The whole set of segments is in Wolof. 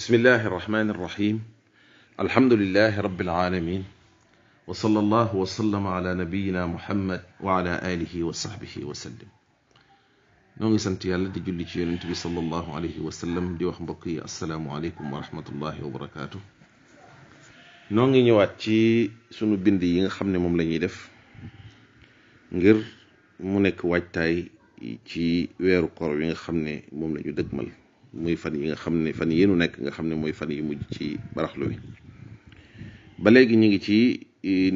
بسم الله الرحمن الرحيم الحمد لله رب العالمين وصلى الله وسلم على نبينا محمد وعلى آله وصحبه وسلم نونغي سانت يالا دي جولي ci yonent bi sallallahu alayhi wa sallam di wax mbokk yi assalamu alaykum wa rahmatullahi wa barakatuh nongi ñëwaat ci sunu bind yi nga xamne mom lañuy def ngir mu nekk waajtaay ci weeru koor wi nga xamne mom lañu dëgmal muy fan yi nga xamne fan yenu nek nga xamne moy fan yi mujj ci baraxlu wi ba legi ñi ngi ci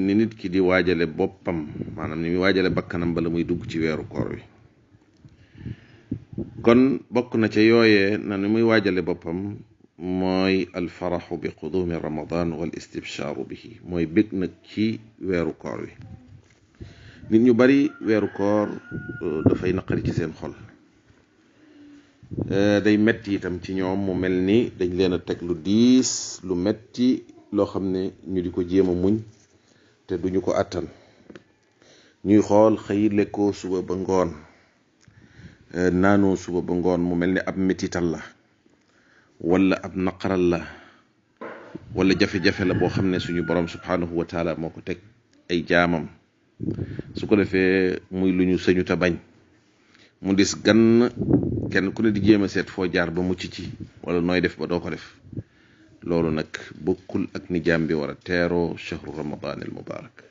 ni nit ki di waajale boppam manam ni mi waajale bakkanam bala muy dugg ci weeru koor wi kon bokk na ci yoyé na ni muy waajale boppam moy al farah bi qudum ramadan wal istibshar bihi moy bég nak ci weeru koor wi nit ñu bari weeru koor da fay naqari ci seen xol day metti itam ci ñoom mu melni dañ leena tek lu diis lu metti lo xamne ñu diko jema muñ te duñu ko attan ñuy xol xey lekko suba ba ngoon naano suba ba ngoon mu melni ab mettital la wala ab naqaral la wala jafe-jafe la boo xam ne suñu borom subhanahu wa taala moo ko teg ay jaamam su ko defee muy lu ñu sañu ta bañ mu dis gan kenn ku ne di jéem a seet foo jaar ba mucc ci wala nooy def ba doo ko def loolu nag bokkul ak ni jaam bi war a teeroo shahru ramadan al mubarak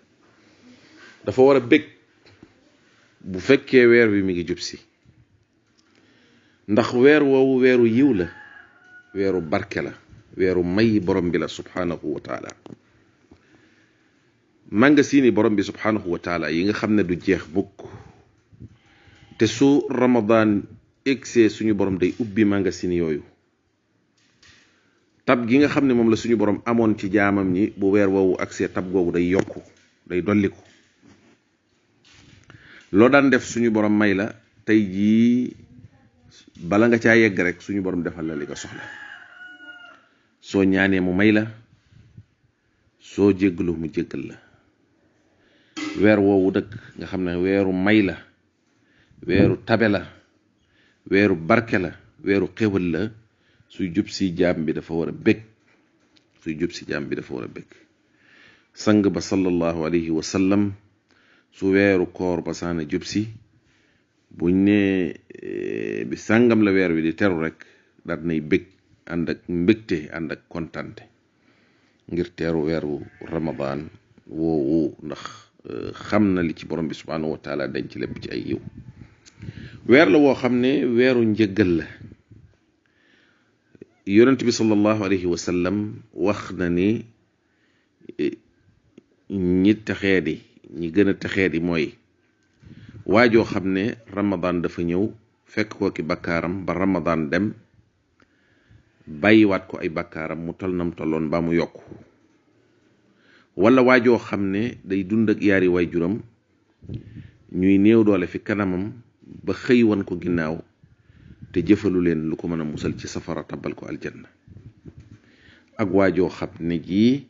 dafa war a bég bu fekkee weer wi mi ngi jub si ndax weer woowu weeru yiw la weeru barke la weeru may borom bi la subhanahu wa taala mangasini borom bi subhanahu wa taala yi nga xam ne du jeex mukk te su ramadan egsee suñu borom day ubbi mangasini yooyu tab gi nga xam ne moom la suñu borom amoon ci jaamam ñi bu weer woowu agsee tab googu day yokku day dolliku loo daan def suñu borom may la tey jii bala nga caa yegg rek suñu borom defal la li nga soxla soo ñaanee mu may la soo jéggalu mu jéggal la weer woowu dëkk nga xam ne weeru may la weeru tabe la weeru barke la weeru xéwal la suy jub si jaam bi dafa war a bég suy jub si jaam bi dafa war a bég sang ba sallallahu alayhi wa sallam su weeru koor ba saana jub si buñ ne bi sàngam la weer wi di teru rek daal nay bég ànd ak mbégte ànd ak kontante ngir teeru weeru ramadan woowu ndax xam na li ci borom bi subhanahu wa taala dañ ci lépp ci ay yiw weer la woo xam ne weeru njëggal la yonent bi sallallahu alayhi wa sallam wax na ni ñi texeedi ñi gën a texeedi mooy waajoo xam ne ramadan dafa ñëw fekk ko ki bakkaaram ba ramadan dem bàyyiwaat ko ay bakkaaram mu tol nam tolloon ba mu yokk wala waajoo xam ne day dund ak yaari waajuram ñuy néew doole fi kanamam ba xëy wan ko ginnaaw te jëfalu leen lu ko mën a musal ci safara tabal ko aljanna ak waajoo xam ne jii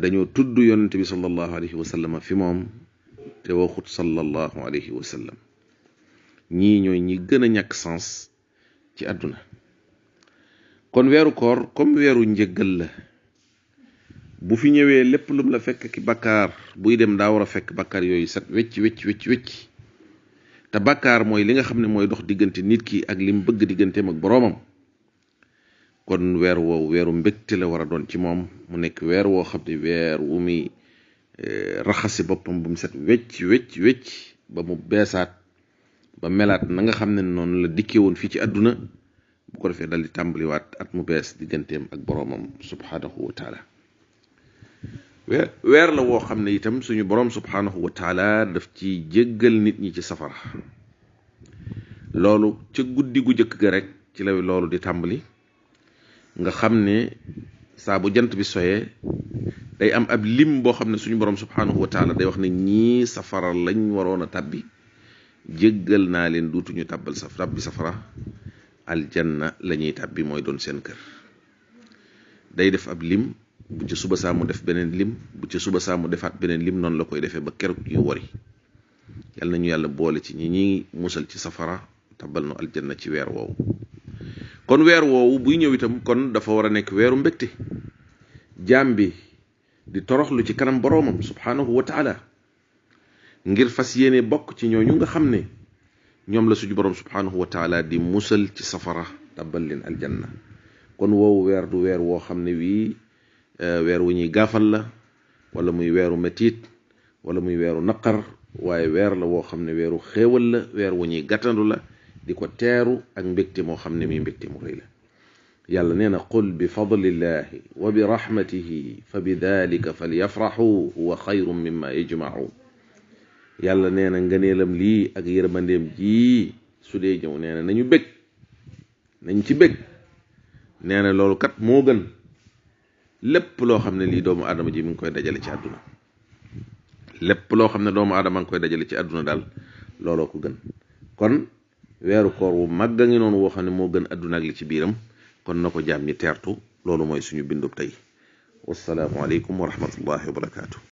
dañoo tudd yonent bi sallallahu alayhi wa sallam fi moom te waxut sallallahu alayhi wa sallam ñii ñooy ñi gën a ñàkk sens ci àdduna kon weeru koor comme weeru njëggal la bu fi ñëwee lépp lum la fekk ki bakkaar buy dem daa war a fekk bakkaar yooyu set wecc te bakkaar mooy li nga xam ne mooy dox diggante nit ki ak lim bëgg digganteem ak boroomam kon weer woowu weeru mbégte la war a doon ci moom mu nekk weer woo xam ne weer wu muy raxasi boppam bu mu set wecc ba mu beesaat ba melaat na nga xam ne noonu la dikkee woon fii ci àdduna bu ko defee dal di tàmbaliwaat at mu bees digganteem ak boroomam subhanahu wa taala weer la woo xam ne itam suñu boroom subhanahu wa taala daf ci jéggal nit ñi ci safara loolu ca guddi gu jëkk ga rek ci la loolu di tàmbali nga xam ne saa bu jant bi soyee day am ab lim boo xam ne suñu boroom subhanahu wa taala day wax ne ñii safara lañ waroon a tàbbi jéggal naa leen duutuñu tàbbal tàbbi safara aljanna la ñuy tàbbi mooy doon seen kër day def ab lim bu ca suba saa mu def beneen lim bu ca suba saa mu defaat beneen lim noonu la koy defee ba keroog yu wari yàlla nañu yàlla boole ci ñi musal ci safara tabbal nu aljanna ci weer woowu kon weer woowu buy ñëw itam kon dafa war a nekk weeru mbégte jaam bi di toroxlu ci kanam boroomam subhanahu wa taala ngir fas yéene bokk ci ñooñu nga xam ne ñoom la suñu borom subhanahu wa taala di musal ci safara tabbal leen aljanna kon woowu weer du weer woo xam ne wii weer wu ñuy gaafal la wala muy weeru metit wala muy weeru naqar waaye weer la woo xam ne weeru xéewal la weer wu ñuy gàttandu la di ko teeru ak mbégte moo xam ne mi mbégte mu rëy la yàlla nee na qul bi fadlillahi wa bi rahmatihi fa bi dalika falyafraxu huwa xayrun mimma yajmaun yàlla nee na ngëneelam lii ak yërmandeem jii su dee ñëw nee na nañu bég nañ ci bég nee na loolu kat moo gën lépp loo xam ne lii doomu aadama ji mi ngi koy dajale ci àdduna lépp loo xam ne doomu aadama ngi koy dajale ci àdduna daal looloo ko gën kon weeru koor wu màgg a ngi noonu woo xam ne moo gën àdduna ak li ci biiram kon na ko jaam ñi teertu loolu mooy suñu bindub tey wassalaamu aleykum wa rahmatullahi wa barakaatu